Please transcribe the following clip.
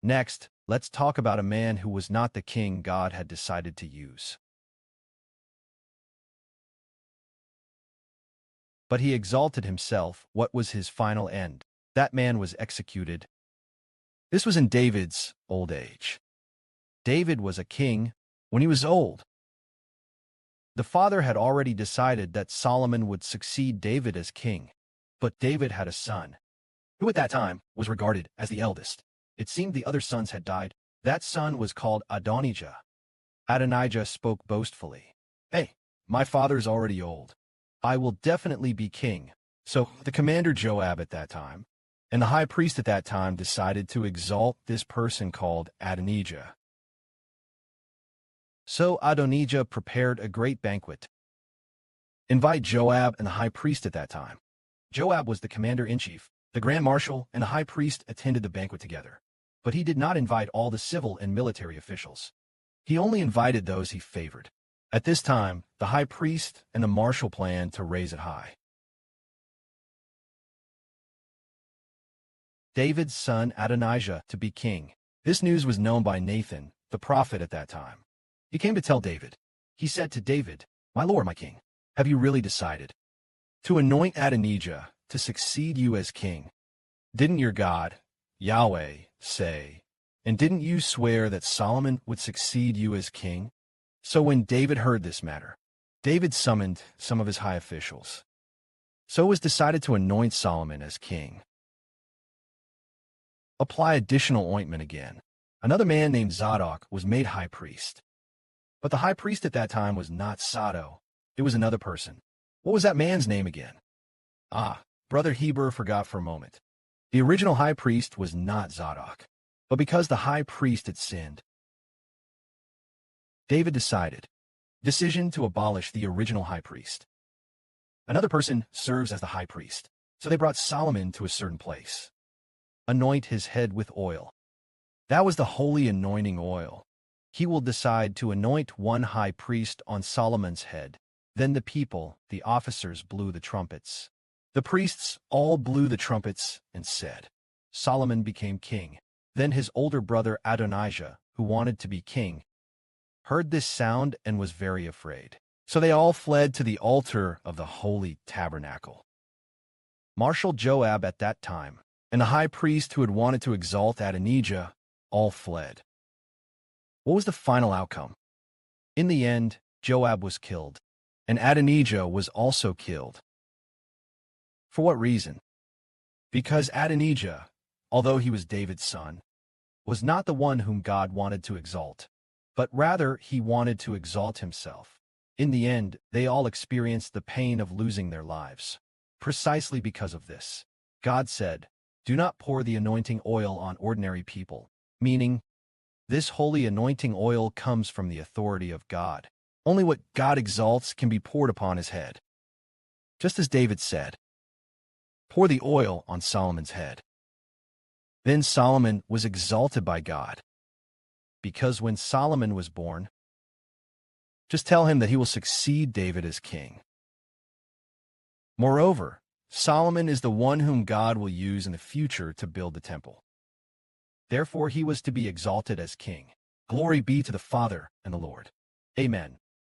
Next, let's talk about a man who was not the king God had decided to use. But he exalted himself. What was his final end? That man was executed. This was in David's old age. David was a king when he was old. The father had already decided that Solomon would succeed David as king, but David had a son, who at that time was regarded as the eldest. It seemed the other sons had died. That son was called Adonijah. Adonijah spoke boastfully, "Hey, my father's already old. I will definitely be king." So the commander Joab at that time, and the high priest at that time decided to exalt this person called Adonijah. So Adonijah prepared a great banquet. Invite Joab and the high priest at that time. Joab was the commander-in-chief. The grand marshal and the high priest attended the banquet together. But he did not invite all the civil and military officials. He only invited those he favored. At this time, the high priest and the marshal planned to raise it high. David's son Adonijah to be king. This news was known by Nathan, the prophet at that time. He came to tell David. He said to David, "My lord, my king, have you really decided to anoint Adonijah to succeed you as king? Didn't your God, Yahweh, say, and didn't you swear that Solomon would succeed you as king?" So when David heard this matter, David summoned some of his high officials. So it was decided to anoint Solomon as king. Apply additional ointment again. Another man named Zadok was made high priest. But the high priest at that time was not Sado. It was another person. What was that man's name again? Brother Heber forgot for a moment. The original high priest was not Zadok. But because the high priest had sinned, David decision to abolish the original high priest. Another person serves as the high priest. So they brought Solomon to a certain place. Anoint his head with oil. That was the holy anointing oil. He will decide to anoint one high priest on Solomon's head. Then the people, the officers, blew the trumpets. The priests all blew the trumpets and said, Solomon became king. Then his older brother Adonijah, who wanted to be king, heard this sound and was very afraid. So they all fled to the altar of the holy tabernacle. Marshal Joab at that time, and the high priest who had wanted to exalt Adonijah, all fled. What was the final outcome? In the end, Joab was killed, and Adonijah was also killed. For what reason? Because Adonijah, although he was David's son, was not the one whom God wanted to exalt, but rather he wanted to exalt himself. In the end, they all experienced the pain of losing their lives. Precisely because of this, God said, "Do not pour the anointing oil on ordinary people," meaning, this holy anointing oil comes from the authority of God. Only what God exalts can be poured upon his head. Just as David said, "Pour the oil on Solomon's head." Then Solomon was exalted by God. Because when Solomon was born, just tell him that he will succeed David as king. Moreover, Solomon is the one whom God will use in the future to build the temple. Therefore he was to be exalted as king. Glory be to the Father and the Lord. Amen.